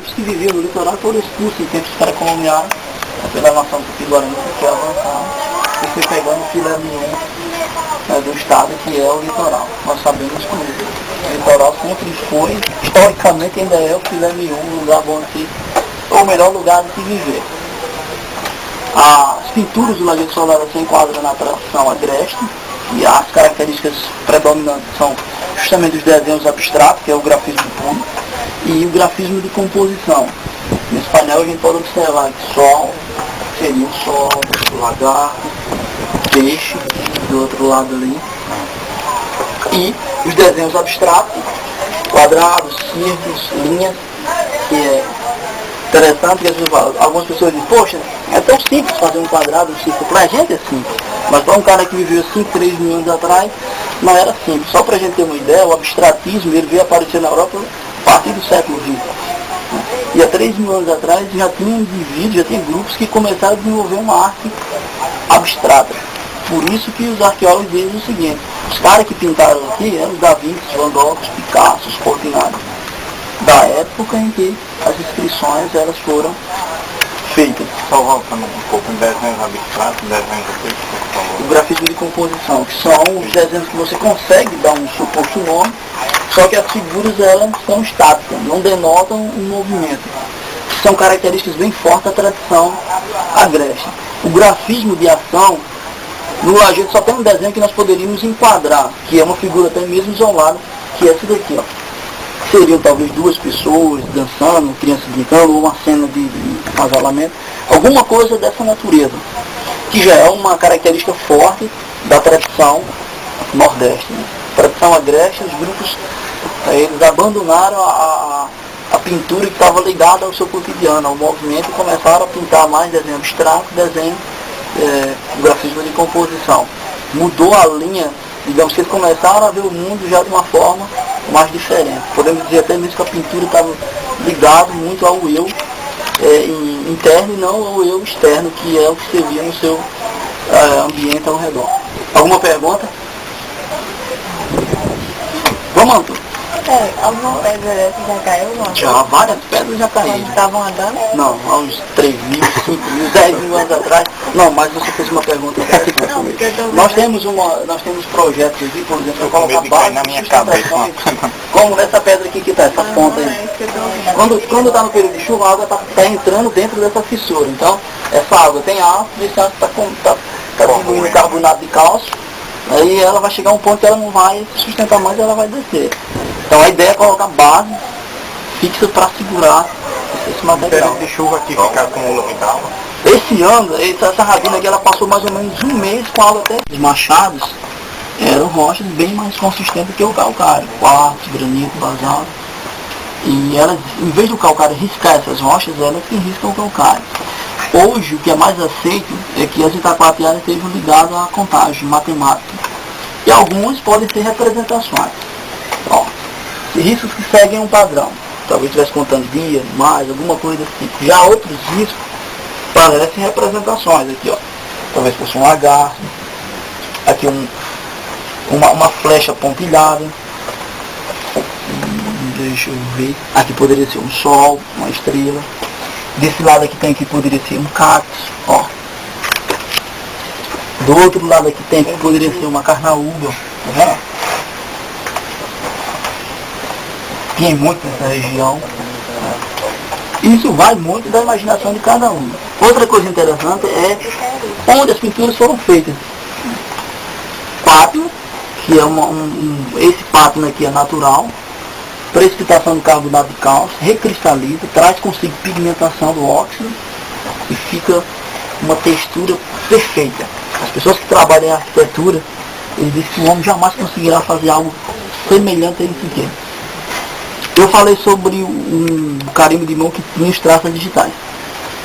grupos que viviam no litoral foram expulsos em tempos pré-coloniais, pela nação tupi-guarani, que avançaram e foi pegando o filé mignon do estado, que é o litoral. Nós sabemos que o litoral sempre foi, historicamente ainda é o filé mignon, um lugar bom de o melhor lugar de se viver. As pinturas do Lajeado Solar se enquadram na tradição agreste, e as características predominantes são justamente os desenhos abstratos, que é o grafismo puro, e o grafismo de composição. Nesse painel a gente pode observar que sol seria o sol, o lagarto, peixe, do outro lado ali, e os desenhos abstratos, quadrados, círculos, linhas, que é interessante que algumas pessoas dizem, poxa, é tão simples fazer um quadrado, um círculo. Para a gente é simples, mas para um cara que viveu 5, 3 mil anos atrás, não era simples. Só para a gente ter uma ideia, o abstratismo ele veio aparecer na Europa a partir do século XX. E há 3 mil anos atrás já tinha indivíduos, já tinha grupos que começaram a desenvolver uma arte abstrata. Por isso que os arqueólogos dizem o seguinte, os caras que pintaram aqui eram os Da Vinci, Van Gogh, Picasso, Portinari, da época em que as inscrições elas foram feitas. Só voltando um pouco, em desenhos abstratos, desenhos o grafismo de composição, que são os desenhos que você consegue dar um suposto nome, só que as figuras elas são estáticas, não denotam um movimento. São características bem fortes da tradição agreste. O grafismo de ação, no Lajeado só tem um desenho que nós poderíamos enquadrar, que é uma figura até mesmo isolada, que é essa daqui, ó. Seriam talvez 2 pessoas dançando, crianças brincando, ou uma cena de acasalamento, alguma coisa dessa natureza, que já é uma característica forte da tradição nordeste. Né? Tradição agreste, os grupos eles abandonaram a pintura que estava ligada ao seu cotidiano, ao movimento, e começaram a pintar mais desenho abstrato, desenho, grafismo de composição. Mudou a linha, digamos que eles começaram a ver o mundo já de uma forma mais diferente. Podemos dizer até mesmo que a pintura estava ligada muito ao eu interno e não ao eu externo, que é o que você via no seu ambiente ao redor. Alguma pergunta? Vamos, Antônio. Alguma pedra dessa já caiu? Não? Já, várias pedras já caíram. Quando estavam andando? Não, há uns 3 mil, 5 mil, 10 mil anos atrás. Não, mas você fez uma pergunta interessante. Não, porque eu tô Nós temos projetos aqui, por exemplo, eu coloco a base na minha de cabeça. sustentação, como essa pedra aqui que está, essa ponta aí. Quando está no período de chuva, a água está entrando dentro dessa fissura. Então, essa água tem ácido, esse ácido está diluindo carbonato de cálcio, aí ela vai chegar a um ponto que ela não vai sustentar mais, ela vai descer. Então a ideia é colocar base fixa para segurar esse material. De chuva aqui fica acumulando água. Esse ano, essa ravina aqui, ela passou mais ou menos um mês com água até. Os machados eram rochas bem mais consistentes que o calcário, quartzo, granito, basalto. E elas, em vez do calcário riscar essas rochas, elas que riscam o calcário. Hoje, o que é mais aceito é que as itacoatianas estejam ligadas à contagem matemática. E alguns podem ser representações. Ó, riscos que seguem um padrão. Talvez estivesse contando dia, mais, alguma coisa assim. Já outros riscos parecem representações. Aqui, ó. Talvez fosse um lagarto. Aqui uma flecha pontilhada. Deixa eu ver. Aqui poderia ser um sol, uma estrela. Desse lado aqui tem que poderia ser um cactus, ó. Do outro lado aqui tem que poderia ser uma carnaúba, tá vendo? Tem muito nessa região. Isso vai muito da imaginação de cada um. Outra coisa interessante é onde as pinturas foram feitas. Pátina, que é esse pátina aqui é natural. Precipitação do carbonato de cálcio, recristaliza, traz consigo pigmentação do óxido e fica uma textura perfeita. As pessoas que trabalham em arquitetura, eles dizem que o homem jamais conseguirá fazer algo semelhante a isso aqui. Eu falei sobre um carimbo de mão que tinha os traços digitais.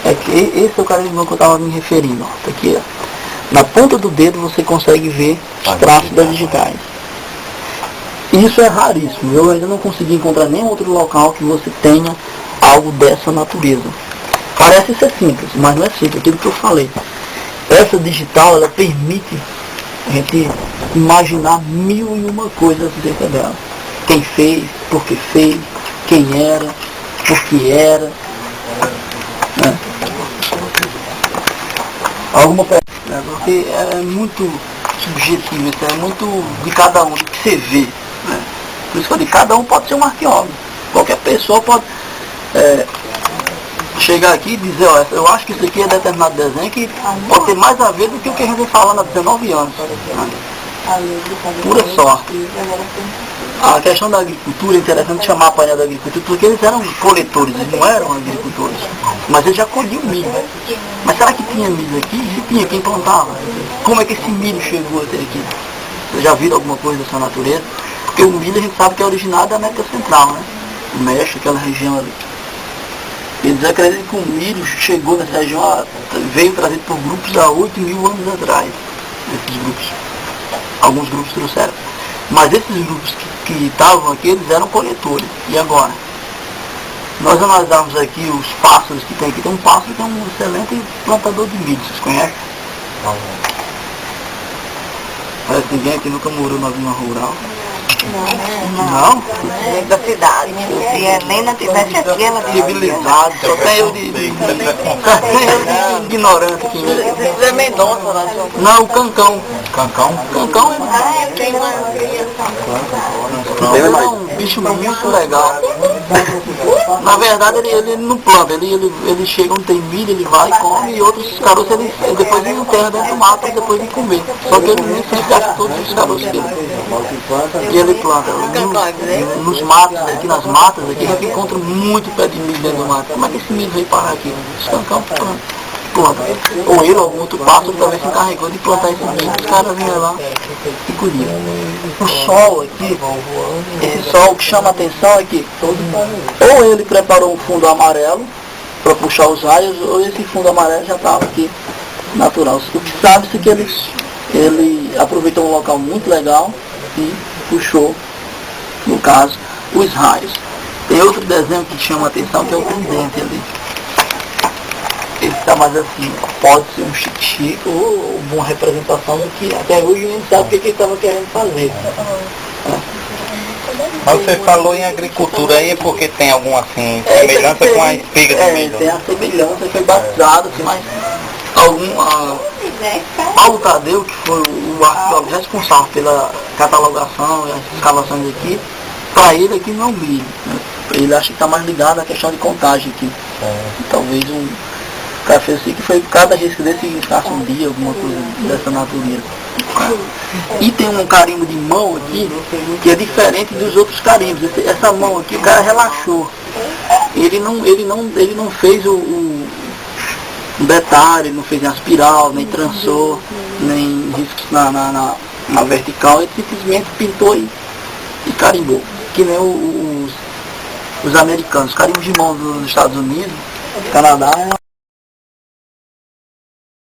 Esse é o carimbo de mão que eu estava me referindo. Ó. Tá aqui, ó. Na ponta do dedo você consegue ver os traços das digitais. Isso é raríssimo. Eu ainda não consegui encontrar nenhum outro local que você tenha algo dessa natureza. Parece ser simples, mas não é simples, aquilo que eu falei. Essa digital, ela permite a gente imaginar 1001 coisas acerca dela. Quem fez, por que fez, quem era, por que era. Né? Alguma pergunta? Porque é muito subjetivo, isso é muito de cada um, do que você vê. Né? Por isso que eu digo, cada um pode ser um arqueólogo. Qualquer pessoa pode chegar aqui e dizer, ó, eu acho que isso aqui é determinado desenho que pode ter mais a ver do que o que a gente vem falando há 19 anos. Né? Pura sorte. A questão da agricultura é interessante chamar a painel da agricultura, porque eles eram coletores, eles não eram agricultores. Mas eles já colhiam milho. Mas será que tinha milho aqui? Se tinha, quem plantava? Como é que esse milho chegou até aqui? Vocês já viram alguma coisa dessa natureza? Porque o milho a gente sabe que é originado da América Central, né? O México, aquela região ali. Eles acreditam que o milho chegou nessa região, veio trazido por grupos há 8.000 anos atrás. Esses grupos. Alguns grupos trouxeram. Mas esses grupos que estavam aqui, eles eram coletores. E agora? Nós analisamos aqui os pássaros que tem aqui. Tem um pássaro que é um excelente plantador de milho. Vocês conhecem? Parece que ninguém aqui nunca morou na zona rural. Não? É da cidade. Nem na cidade aqui, ela civilizado, só tem eu de ignorante aqui. Isso é Mendonça lá. Não, o Cancão. Cancão? Cancão Tem uma... é um bicho muito legal. Na verdade ele não planta, ele chega onde tem milho, ele vai e come, e outros caroços ele depois ele enterra dentro do mato e depois de comer. Só que ele nem sempre acha todos os caroços dele. E ele planta. Nos matos, aqui nas matas, aqui a gente encontra muito pé de milho dentro do mato. Como é que esse milho veio parar aqui? Os Cancão planta. Ou ele ou algum outro pássaro talvez se encarregou de plantar esse milho. Os caras vinham lá e colhiam. O sol aqui, esse sol que chama a atenção é que ou ele preparou um fundo amarelo para puxar os raios, ou esse fundo amarelo já estava aqui natural. O que sabe-se que ele aproveitou um local muito legal e puxou, no caso, os raios. Tem outro desenho que chama a atenção, que é o tridente ali. Ele está mais assim, pode ser um chique ou uma representação do que até hoje a gente sabe o que ele estava querendo fazer. Mas você falou em agricultura aí, é porque tem alguma assim, semelhança com a espiga de milho? Tem a semelhança, foi batizado, assim, mas Paulo Tadeu, que foi o arqueólogo responsável pela catalogação e as escavações aqui, para ele aqui não é um milho. Né? Ele acha que está mais ligado à questão de contagem aqui. Talvez o cara fez assim que foi cada risco desse ficasse um dia, alguma coisa dessa natureza. E tem um carimbo de mão aqui que é diferente dos outros carimbos. Essa mão aqui o cara relaxou. Ele não fez o detalhe, não fez a espiral, nem trançou, nem riscos na vertical. Ele simplesmente pintou e carimbou. Que nem os americanos. Carimbos de mão dos Estados Unidos, Canadá.